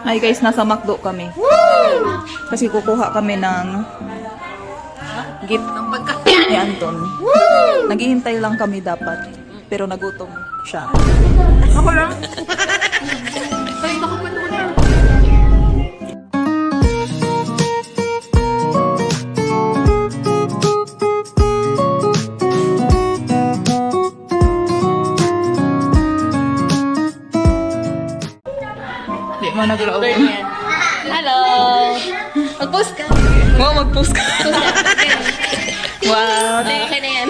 Ay guys, nasa McDo kami. Kasi kukuha kami ng gift ni Anton. Naghihintay lang kami dapat. Pero nagutom siya. Ako lang. Ay, nakapano ko na. Di mo nag-roll. Hello! Mag-post ka. Wow, mag-post ka. Wow. Okay na yan.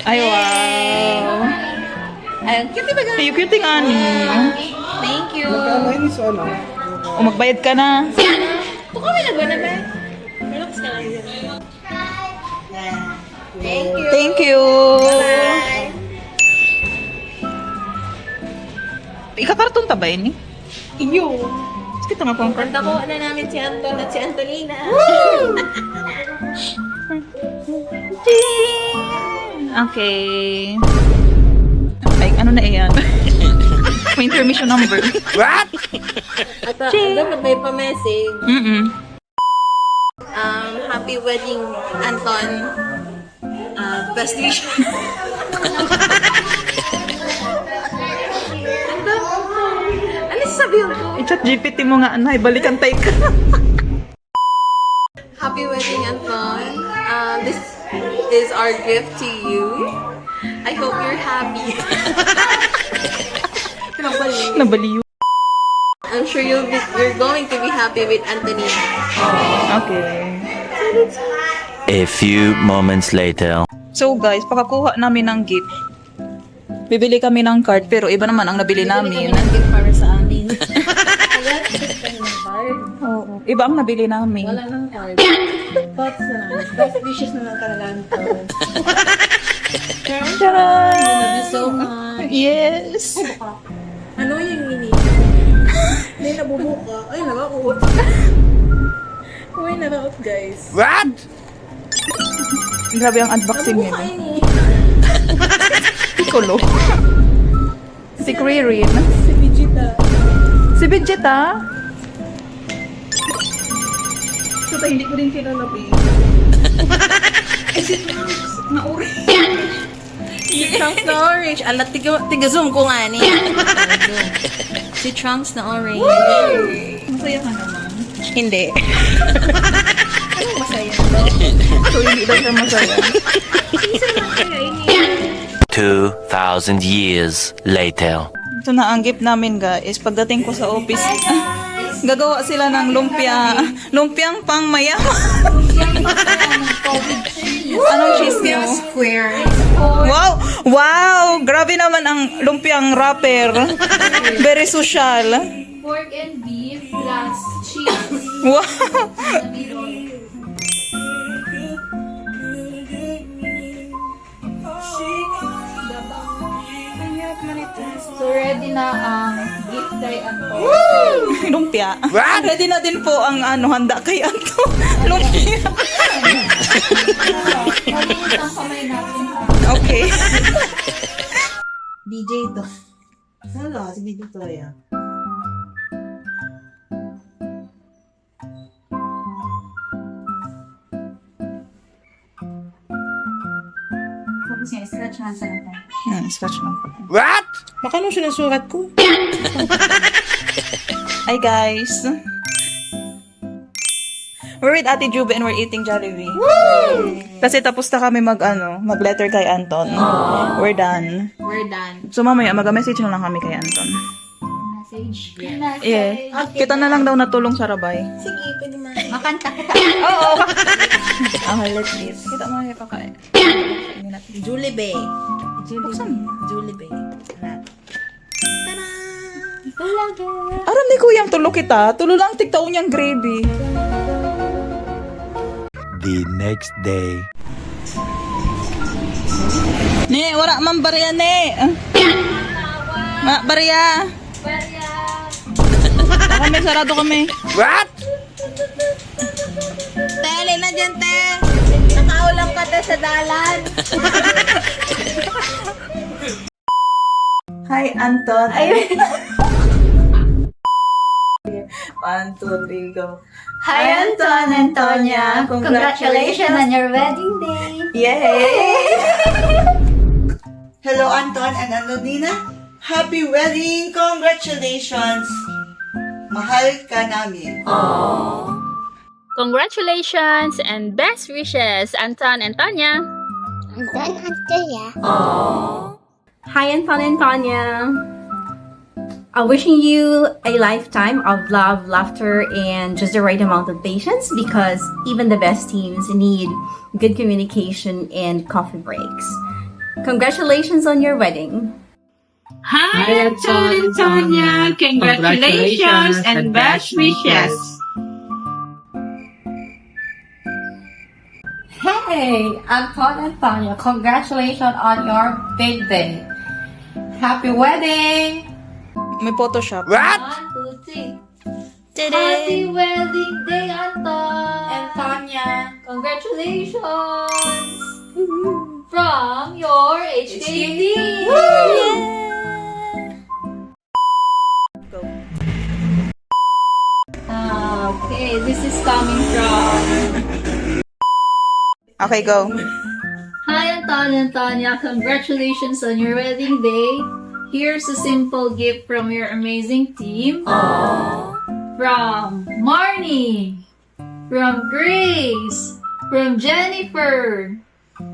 Ay, wow. Ayun, cute ba Ay, cute nga ni. Thank you. O, magbayad ka na. Ito kami nagwa na ba? Relax ka lang yun. Thank you. Thank you. Bye. Ikakarton ta ba yun eh? Iyo. Sige, tanga po ang Kanta ko na namin si Anton at si Antonina. Okay. Ay, ano na iyan? May intermission number. What? At dapat may pa-message. Happy wedding, Anton. Best wishes. Ano sasabihin ko? I-chat GPT mo nga, anay, balikan tayo ka. Happy wedding, Anton. This is our gift to you. I hope you're happy. Nabaliw. I'm sure you're going to be happy with Antonina. Okay. A few moments later. So guys, pakakuha namin ng gift. Bibili kami ng card, pero iba naman ang nabili namin. gift para sa amin. Oo. Iba ang nabili namin. Wala nang card. Thoughts na lang. Best wishes na lang talaga, Anton. Charan! Love you so much. Yes! Ano yung mini? May nabubuka. Ay, nakakuot. Uy, nakakuot, guys. What? Grabe ang unboxing Nabubuka nila. yun eh. Piccolo. Si Kririn. Si Vegeta. Si Vegeta. So, hindi ko din kinalabi. Eh, si Trunks. Nauri. Si Trunks na orange. Alat, tiga-zoom ko nga niya. Si Trunks na orange. Masaya ka naman. Hindi. Anong masaya? So, hindi daw siya masaya. 2,000 years later. Ito na ang gift namin guys. Pagdating ko sa office, gagawa sila ng lumpia. Lumpiang pang mayaman. Anong cheese nyo? Square. Wow! Wow! Grabe naman ang lumpiang wrapper. Very social. Pork and beef plus cheese. Wow! So ready na ang gift kay Anton. Lumpia. What? Ready na din po ang handa kay Anto. Lumpia. Malinis ang kamay natin. Okay. DJ to. Wala, si DJ to yan. Tapos niya, stretch na sa natin. Scratch lang. What? Baka nung sinusurat ko. Hi guys. We're with Ate Juba and we're eating Jollibee. Kasi tapos na kami mag-letter kay Anton. We're done. We're done. So mamaya mag-message na lang kami kay Anton. Message. Yeah. Kita na lang daw natulong sa rabay. Sige, pwede man. Makanta kita. Oo. Okay, let's eat. Kita mo yung pakain. Julie Bay. Buksan. Julie Bay. Talaga. Aram ni kuyang tulo kita. Tulo lang tigtaon niyang gravy. The next day. Ne, wala man barya ne. Barya. Kami, sarado kami. What? Tele na dyan, te. Nakaulang ka te sa dalan. Hi, Anton. One, two, three, go. Hi, Anton and Tonya. Congratulations on your wedding day. Yay! Hello, Anton and Antonina. Happy wedding! Congratulations! Mahal ka namin. Congratulations and best wishes, Anton and Tanya. Hi, Anton and Tanya. I'm wishing you a lifetime of love, laughter, and just the right amount of patience because even the best teams need good communication and coffee breaks. Congratulations on your wedding. Hi, Anton and Tanya. Congratulations and best wishes. Hey, Anton and Tanya, congratulations on your big day. Happy wedding! May Photoshop. 1, 2, 3. Happy wedding day, Anton. And Tanya, Congratulations from your HKD. Go. Okay, this is coming from. Okay, go. Hi, Anton and Tanya. Congratulations on your wedding day. Here's a simple gift from your amazing team. From Marnie, from Grace, from Jennifer,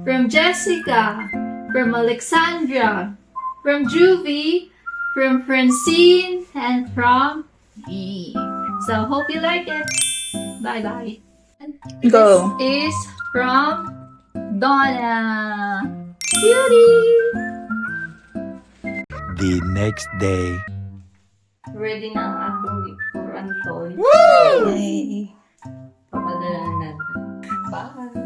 from Jessica, from Alexandra, from Juvie, from Francine, and from me. So hope you like it. Bye bye. Go. This is from Donna. Cutie! The next day. Ready na ang akong gift for Anton. Yay. Papadala na natin. Bye!